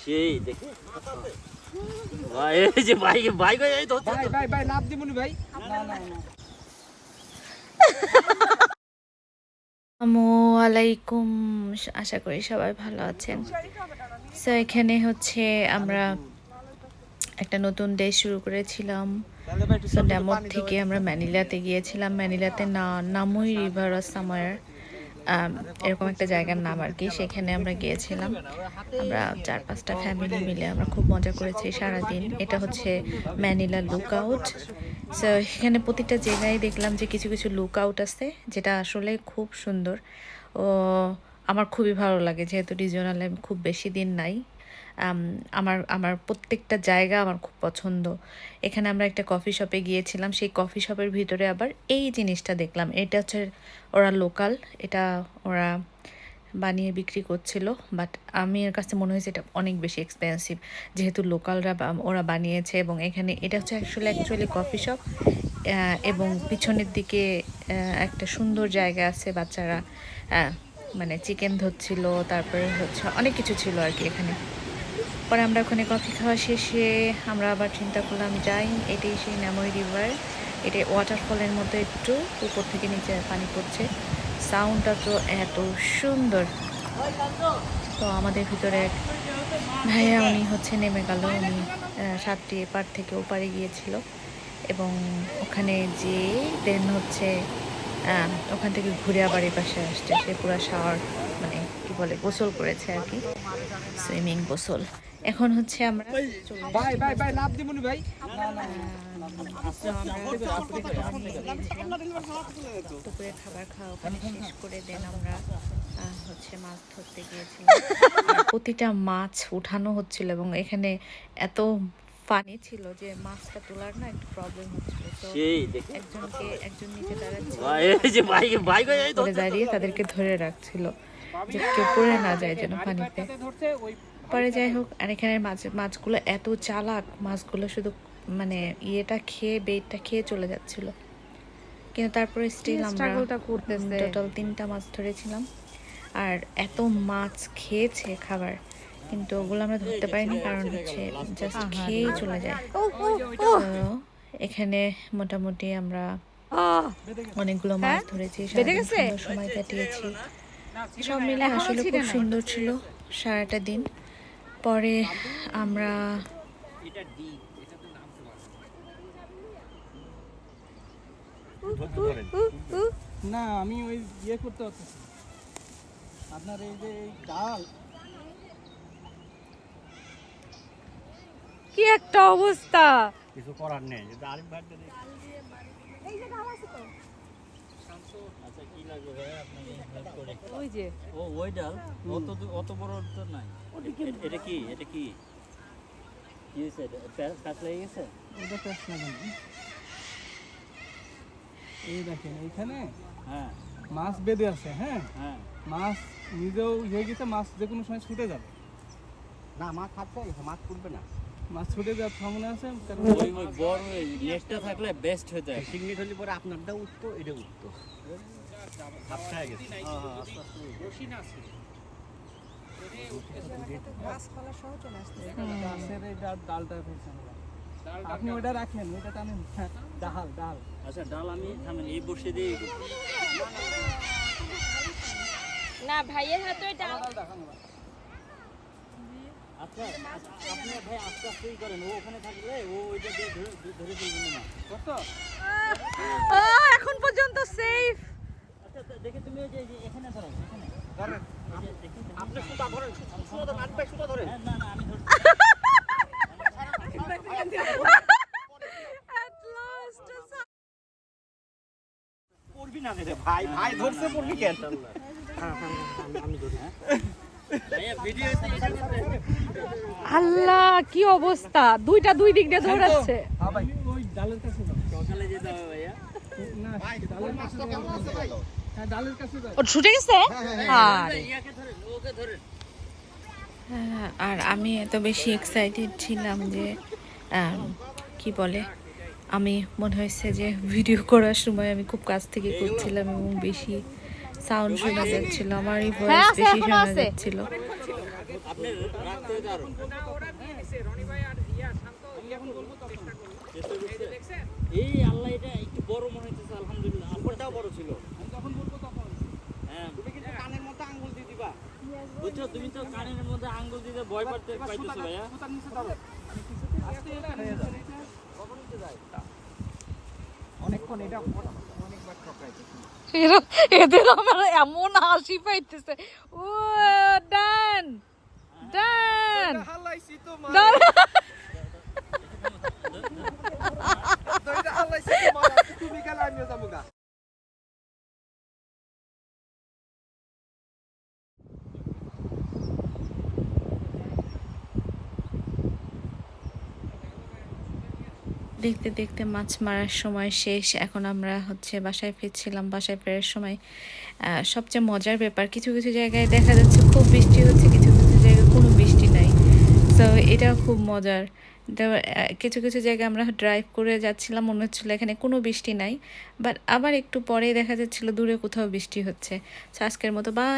সেই দেখে ভাই এই যে ভাই ভাই ভাই এই ধরতে ভাই ভাই ভাই লাভ দিমুনি ভাই না না না আসসালামু আলাইকুম, আশা করি সবাই ভালো আছেন। সো এখানে হচ্ছে আমরা একটা নতুন ডে শুরু করেছিলাম। সো ড্যামোর থেকে আমরা ম্যানিলাতে গিয়েছিলাম। ম্যানিলাতে নামুই রিভার সামার এরকম একটা জায়গার নাম আর কি। সেখানে আমরা গিয়েছিলাম। আমরা 4-5টা ফ্যামিলি মিলে আমরা খুব মজা করেছি সারাদিন। এটা হচ্ছে ম্যানিলা লুক আউট। সো এখানে প্রতিটা জায়গায় দেখলাম যে কিছু কিছু লুক আউট আছে, যেটা আসলে খুব সুন্দর। ও আমার খুবই ভালো লাগে, যেহেতু রিজিওনালে আমি খুব বেশি দিন নাই। আমার আমার প্রত্যেকটা জায়গা আমার খুব পছন্দ। এখানে আমরা একটা কফি শপে গিয়েছিলাম। সেই কফি শপের ভিতরে আবার এই জিনিসটা দেখলাম। এটা হচ্ছে ওরা লোকাল, এটা ওরা বানিয়ে বিক্রি করছিল, বাট আমি এর কাছে মনে হয়েছে এটা অনেক বেশি এক্সপেন্সিভ, যেহেতু লোকালরা ওরা বানিয়েছে। এবং এখানে এটা হচ্ছে অ্যাকচুয়ালি কফি শপ, এবং পিছনের দিকে একটা সুন্দর জায়গা আছে। বাচ্চারা মানে চিকেন ধরছিল, তারপরে হচ্ছে অনেক কিছু ছিল আর কি এখানে। পরে আমরা ওখানে কফি খাওয়া শেষে আমরা আবার চিন্তা করলাম যাই, এটাই সেই নামুই রিভার। এটা ওয়াটারফলের মতো, একটু উপর থেকে নিচে পানি পড়ছে, সাউন্ডটা তো এত সুন্দর। তো আমাদের ভিতরে এক ভাইয়া, উনি হচ্ছে নেমে গেল। উনি 7টি এপার থেকে ওপারে গিয়েছিল, এবং ওখানে যে দেন হচ্ছে ওখান থেকে ঘুরে আবার এই পাশে আসছে। সে পুরো শাওয়ার মানে কি বলে গোসল করেছে আর কি, সুইমিং গোসল। এখন হচ্ছে আমরা ভাই ভাই ভাই লাভ দিমুনি ভাই না না দুপুরে খাবার খাওয়া ওখানে শেষ করে দেন আমরা হচ্ছে মাছ ধরতে গিয়েছিলাম। প্রতিটা মাছ উঠানো হচ্ছিল, এবং এখানে এত পানি ছিল যে মাছটা তোলার না একটু প্রবলেম হচ্ছিল। তো সেই দেখে একজন নিচে দাঁড়াচ্ছিল, ভাই এই যে ভাই ভাই ভাই এই ধরতে দাঁড়িয়ে তাদেরকে ধরে রাখছিল যে কেউ পড়ে না যায় যেন পানিতে। পরে যাই হোক, আর এখানে মাছগুলো এত চালাক, মাছগুলো শুধু মানে ইয়েটা খেয়ে বেইটটা খেয়ে চলে যাচ্ছিল। কিন্তু তারপরে স্টিল আমরা টোটাল 3টা মাছ ধরেছিলাম, আর এত মাছ খেয়েছে খাবার, কিন্তু ওগুলো আমরা ধরতে পারিনি, কারণ হচ্ছে জাস্ট খেয়েই চলে যায়। তো এখানে মোটামুটি আমরা অনেকগুলো মাছ ধরেছি, সারাদিন সুন্দর সময় কাটিয়েছি। সব মিলে আসলে খুব সুন্দর ছিল সারাটা দিন। পরে আমরা না আমি ওই ইয়ে করতে হচ্ছে আপনার এই যে এই ডাল কি একটা অবস্থা, কিছু করার নেই। যদি আরিফ ভাই এই যে ডাল আছে তো আচ্ছা কি লাগবে ভাই আপনি হেল্প করে ওই যে ও ওই ডাল অত বড় তো নাই। এটা কি কি হয়েছে? কাজ লেগে গেছে? এটা পেছ না কেন এই দেখেন এইখানে হ্যাঁ মাছ বেঁধে আছে। হ্যাঁ হ্যাঁ মাছ নিজেও হয়ে গেছে, মাছ যে কোনো সময় ছুটে যাবে। না মাছ থাকছে, মাছ করবে না। মাছ ছুটে যাওয়ার সম্ভাবনা আছে, কারণ ওই বড় নেটটা থাকলে বেস্ট হতো। সিগনেট হলে পরে আপনারটা উঠতো, এটা উঠতো। হাফটা হয়ে গেছে। গাছের এই ডালটা ফেলছেন। আপনি ওটা রাখেন, ওইটা টানেন। ডাল ডাল আচ্ছা ডাল আমি থামেন এই বসে দিয়ে না ভাইয়ের হাতে ওইটা আচ্ছা আপনি ভাই আস্তে আস্তেই করেন। ও ওখানে থাকলে ও ওইটা দিয়ে ধরে ফেলবেন না। কত এখন পর্যন্ত সেফ। আচ্ছা দেখে তুমি ওই যে এখানে ধরো, এখানে ধরেন আপনি সুতা ধরেন, সুতা ধরেন, আট পায়ে সুতা ধরেন। না না আমি ধরছি। পড়বি না রে ভাই, ভাই ধরছে পড়বি কেন? আমি ধরি। ভাইয়া ভিডিও আল্লাহ কি অবস্থা, দুইটা দুই দিক দিয়ে দৌড়াচ্ছে। হ্যাঁ ভাই ওই ডালের কাছে যাও। সকালে যেতে হবে ভাইয়া। না ডালের কাছে যাও। হ্যাঁ ডালের কাছে যাও। ও ছুটে গেছে। আরে ইয়াকে ধরেন, ওকে ধরেন। আর আমি এত বেশি এক্সাইটেড ছিলাম যে কি বলে, আমি মনে হয়েছে যে ভিডিও করার সময় আমি খুব কাছ থেকে করছিলাম, এবং বেশি সাউন্ড শোনা যাচ্ছিল, আমারই ভয়েস বেশি শোনা যাচ্ছিল। আপনি রাখতে হইতে আরো আমি এখন বলবো তখন। এই আল্লাহ এটা একটু বড় মনে হইতেছে আলহামদুলিল্লাহ উপরটাও বড় ছিল। আমি যখন বলবো তখন। হ্যাঁ তুমি কিন্তু কানের মধ্যে আঙ্গুল দিয়ে দিবা। বুঝছো তুমি তো কানের মধ্যে আঙ্গুল দিতে ভয় পাইতেছো ভাইয়া সুতার নিচে ধরো। আস্তে এটা নিচে ধরো, এটা। কখন নিতে যায়? অনেকক্ষণ এটা অনেকবার ঠকাইতেছে। এদের আমার এমন হাসি পাইতেছে। ও ডান ডান হালাইছি তো মা। ডান। দইটা হালাইছি তো মা। তুমি গেলে আমিও যাবো গা। দেখতে দেখতে মাছ মারার সময় শেষ। এখন আমরা হচ্ছে বাসায় ফিরছিলাম। বাসায় ফেরার সময় সবচেয়ে মজার ব্যাপার, কিছু কিছু জায়গায় দেখা যাচ্ছে খুব বৃষ্টি হচ্ছে, কিছু কিছু জায়গায় কোনো বৃষ্টি নাই। তো এটা খুব মজার। কিছু কিছু জায়গায় আমরা ড্রাইভ করে যাচ্ছিলাম, মনে হচ্ছিলো এখানে কোনো বৃষ্টি নাই, বাট আবার একটু পরেই দেখা যাচ্ছিলো দূরে কোথাও বৃষ্টি হচ্ছে। তো আজকের মতো বাই।